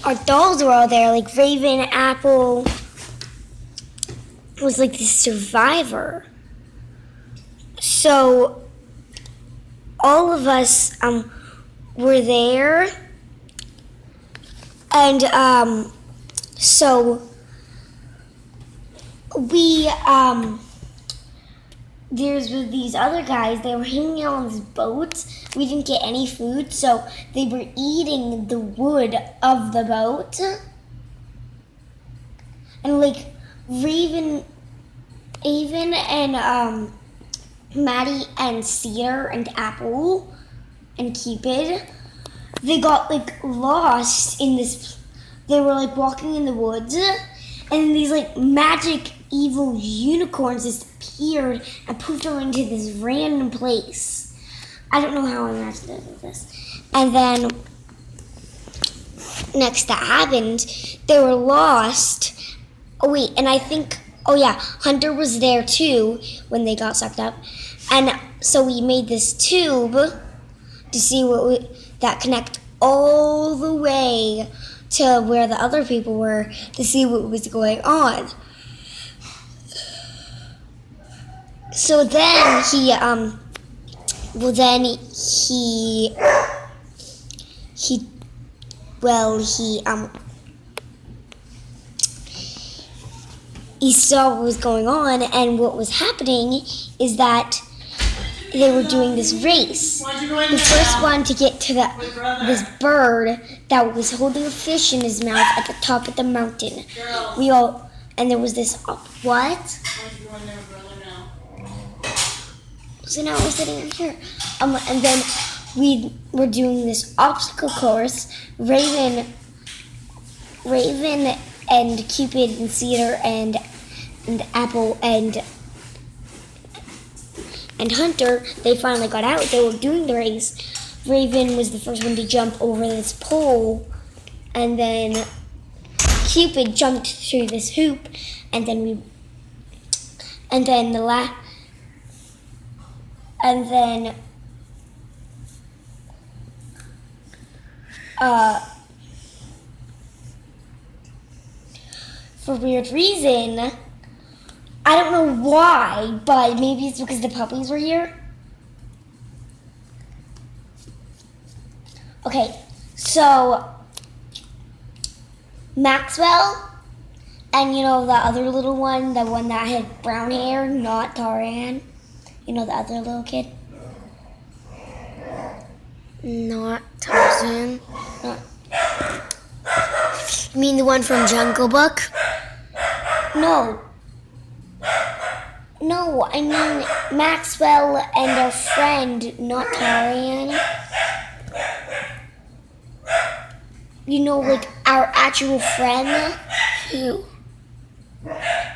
our dolls were all there. Like Raven, Apple was like the survivor. So all of us were there, and so we there's these other guys. They were hanging out on this boat. We didn't get any food, so they were eating the wood of the boat. And like Raven and Maddie and Cedar and Apple and Cupid, they got like lost in this. They were like walking in the woods, and these like magic evil unicorns just appeared and put them into this random place. I don't know how I imagined this. And then next that happened, they were lost. Oh wait, and I think, oh yeah, Hunter was there too when they got sucked up. And so we made this tube to see that connect all the way to where the other people were to see what was going on. So then he saw what was going on, and what was happening is that they were doing this race. The first one to get to this bird that was holding a fish in his mouth at the top of the mountain. And there was this, what? So now we're sitting in here. And then we were doing this obstacle course. Raven and Cupid and Cedar and Apple and Hunter, they finally got out. They were doing the race. Raven was the first one to jump over this pole, and then Cupid jumped through this hoop, and then for weird reason, I don't know why, but maybe it's because the puppies were here. Okay, so Maxwell and the other little one, the one that had brown hair, not Tarzan. The other little kid. Not Tarzan. You mean the one from Jungle Book? No, I mean Maxwell and our friend, not Tarzan. Like our actual friend. Who?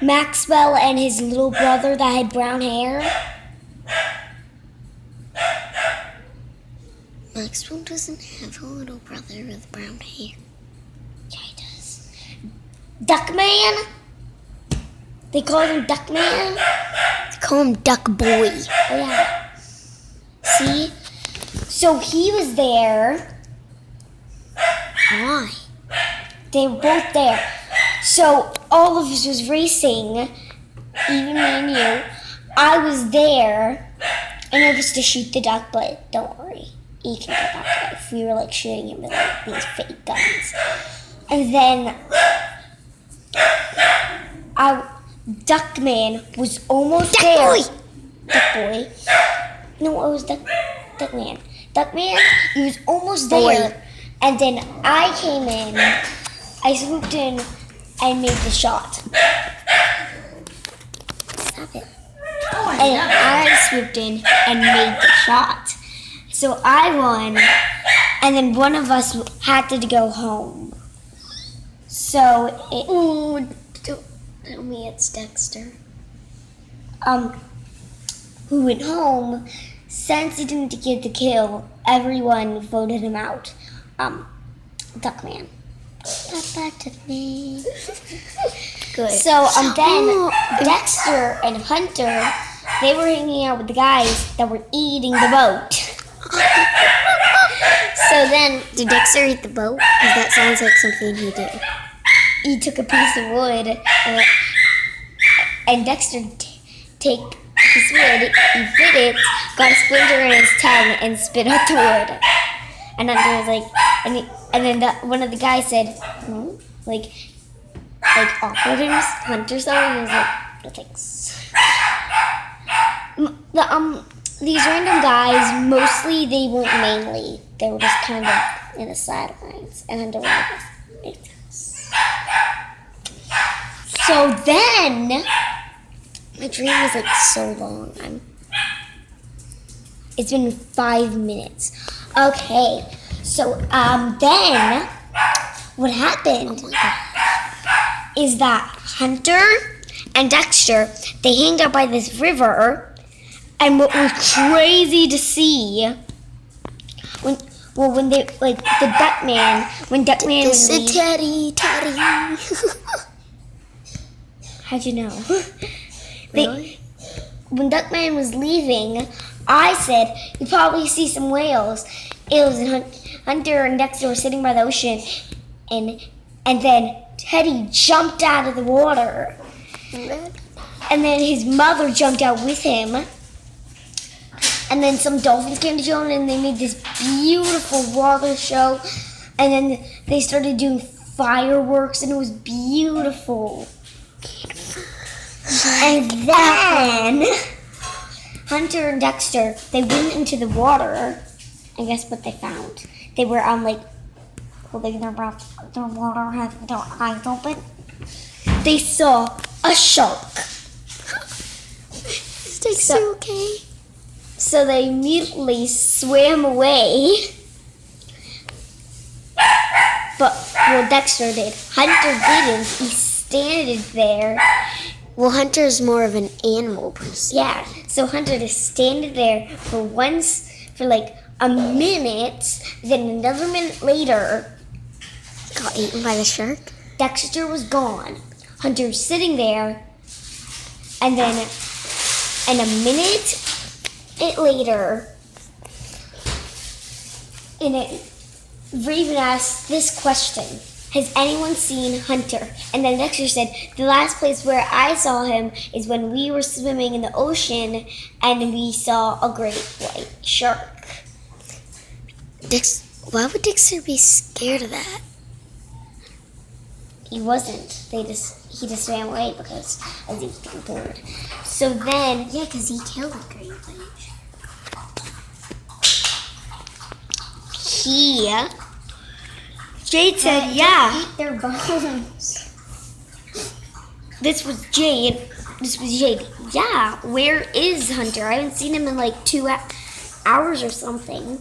Maxwell and his little brother that had brown hair. Maxwell doesn't have a little brother with brown hair. Yeah, he does. Duckman? They call him Duckman? They call him Duck Boy. Oh, yeah. See? So he was there. Why? They were both there. So all of us was racing, even me and you. I was there, and I was to shoot the duck, but don't worry. You can get back to life. We were like shooting him with like these fake guns. And then Duckman was almost there. Duck Boy. No, it was Duckman. Duckman, he was almost there. And then I came in, I swooped in and made the shot. Stop it. And I swooped in and made the shot. So I won, and then one of us had to go home. So don't tell me it's Dexter. Who went home. Since he didn't get the kill, everyone voted him out. Duckman. Back to me. Good. So then Dexter and Hunter, they were hanging out with the guys that were eating the boat. So then Did Dexter eat the boat? Because that sounds like something he did. he took a piece of wood and Dexter take his wood, he bit it, got a splinter in his tongue, and spit out the wood. And Hunter was like, and then one of the guys said, like offered him Hunter some, and he was like, no thanks. These random guys, mostly they weren't mainly. They were just kind of in the sidelines, and Hunter was like, thanks. So then, my dream was like so long. It's been 5 minutes. Okay, so then what happened is that Hunter and Dexter, they hanged out by this river, and what was crazy to see when Duckman was leaving. Teddy. How'd you know? Really? When Duckman was leaving, I said, you probably see some whales. And Hunter and Dexter were sitting by the ocean, and then Teddy jumped out of the water. And then his mother jumped out with him. And then some dolphins came to join, and they made this beautiful water show. And then they started doing fireworks, and it was beautiful. And then Hunter and Dexter, they went into the water, and guess what they found? They were holding their breath, their water, having their eyes open. They saw a shark. Is Dexter okay? So they immediately swam away. Dexter did. Hunter didn't. He standed there. Well, Hunter's more of an animal person. Yeah, so Hunter just standing there for like a minute, then another minute later, Got eaten by the shark? Dexter was gone. Hunter was sitting there, and then a minute later, Raven asked this question. Has anyone seen Hunter? And then Dexter said, the last place where I saw him is when we were swimming in the ocean and we saw a great white shark. Why would Dexter be scared of that? He wasn't. He just swam away because he was getting bored. So then, Yeah, because he killed a great white shark. Jade said, yeah. Eat their bones. This was Jade. Yeah, where is Hunter? I haven't seen him in like 2 hours or something.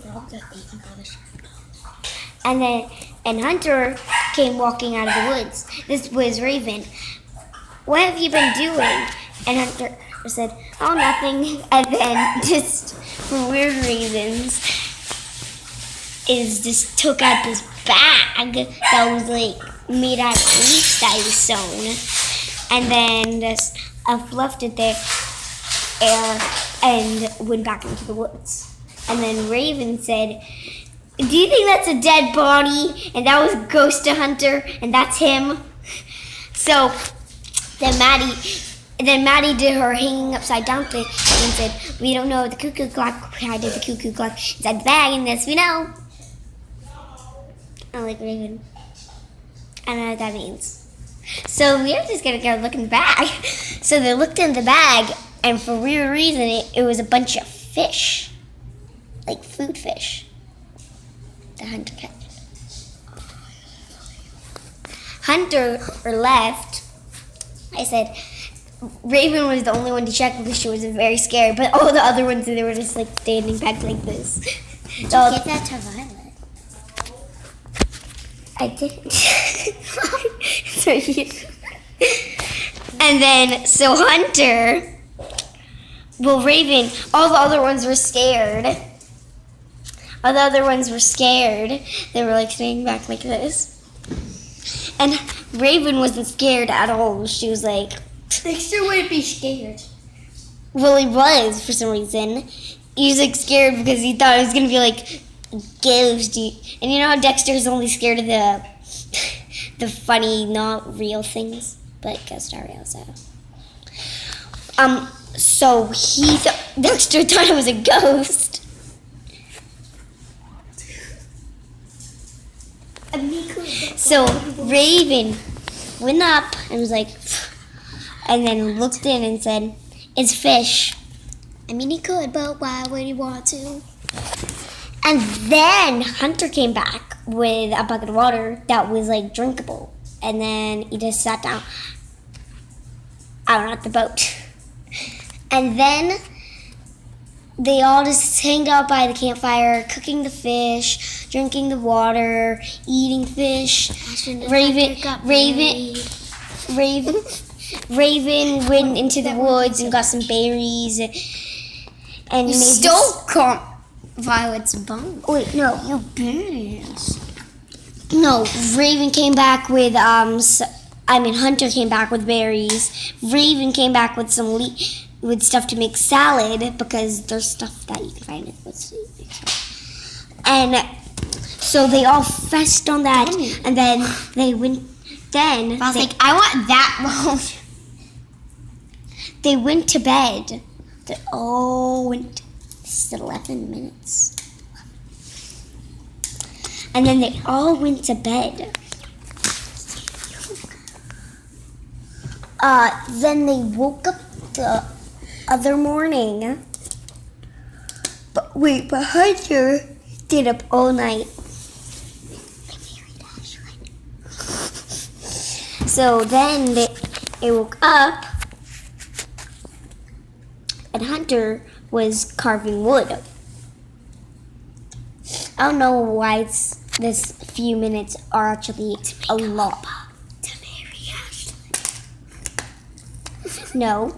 And Hunter came walking out of the woods. This was Raven. What have you been doing? And Hunter said, oh, nothing. And then just for weird reasons, just took out this bag that was like made out of leaves that he was sewn, and then just left it there and went back into the woods. And then Raven said, do you think that's a dead body? And that was Ghost to Hunter, and that's him. So then Maddie did her hanging upside down thing and said, we don't know the cuckoo clock. I did the cuckoo clock inside the bag, and this we know. I like Raven. I don't know what that means. So we are just gonna go look in the bag. So they looked in the bag, and for weird reason, it was a bunch of fish, like food fish. The Hunter kept. Hunter left. I said Raven was the only one to check because she was very scared, but all the other ones, they were just like standing back like this. Did you give that to Violet? I didn't. And then, so Hunter, Raven, all the other ones were scared. They were like standing back like this. And Raven wasn't scared at all. She was like, Dexter wouldn't be scared. Well, he was for some reason. He was like scared because he thought it was gonna be like ghost. And you know how Dexter's only scared of the the funny, not real things, but ghosts are real. So Dexter thought it was a ghost. So Raven went up and was like, and then looked in and said, "It's fish." I mean, he could, but why would he want to? And then Hunter came back with a bucket of water that was like drinkable. And then he just sat down out at the boat. And then they all just hanged out by the campfire, cooking the fish, drinking the water, eating fish. Raven went into the woods and got some berries. And You stole Violet's bone. Wait, no, you berries. No, Raven came back with Hunter came back with berries. Raven came back with with stuff to make salad because there's stuff that you can find in the woods. And so they all fessed on that, and then they went. Then I was like, I want that bone. They went to bed. They all went. This is 11 minutes. And then they all went to bed. Then they woke up the other morning. But Hunter stayed up all night. So then they woke up, and Hunter was carving wood. I don't know why this few minutes are actually a lot. To marry Ashley. No,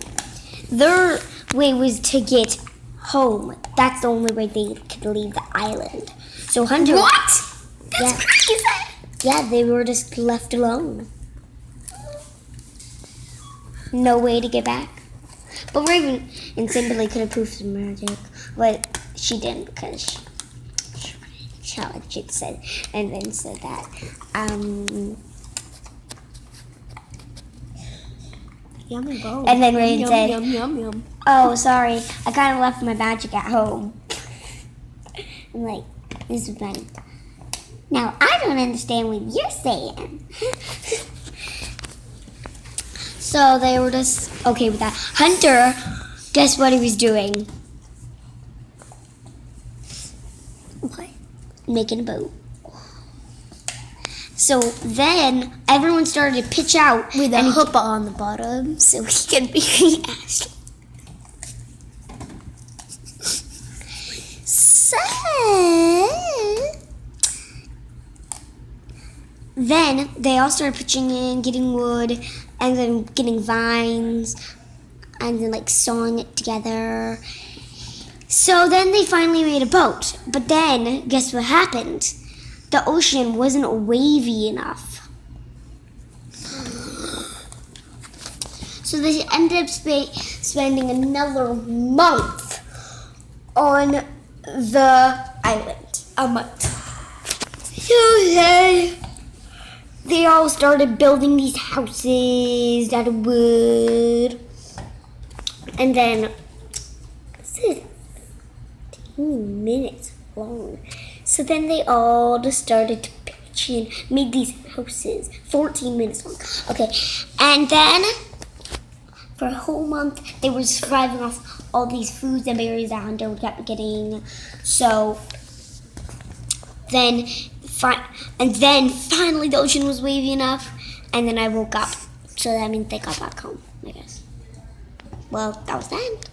their way was to get home. That's the only way they could leave the island. So Hunter. What? That's Yeah. crazy. Yeah, they were just left alone. No way to get back. But Raven and Cymberly could have proved some magic, but she didn't because she said, and then said that. Yummy bone. And then Raven said, Yum. "Oh, sorry, I kind of left my magic at home." I'm like, this is funny. Now I don't understand what you're saying. So they were just okay with that. Hunter, guess what he was doing? What? Making a boat. So then everyone started to pitch out With a hoop on the bottom so he could be Ashley. So then they all started pitching in, getting wood, and then getting vines, and then like sewing it together. So then they finally made a boat. But then, guess what happened? The ocean wasn't wavy enough. So they ended up spending another month on the island. A month. So they all started building these houses out of wood. And then, this is 15 minutes long. So then they all just started to pitch in, made these houses, 14 minutes long. Okay, and then for a whole month, they were surviving off all these foods and berries that Hunter kept getting. So then finally the ocean was wavy enough, and then I woke up. So that means they got back home, I guess. Well, that was the end.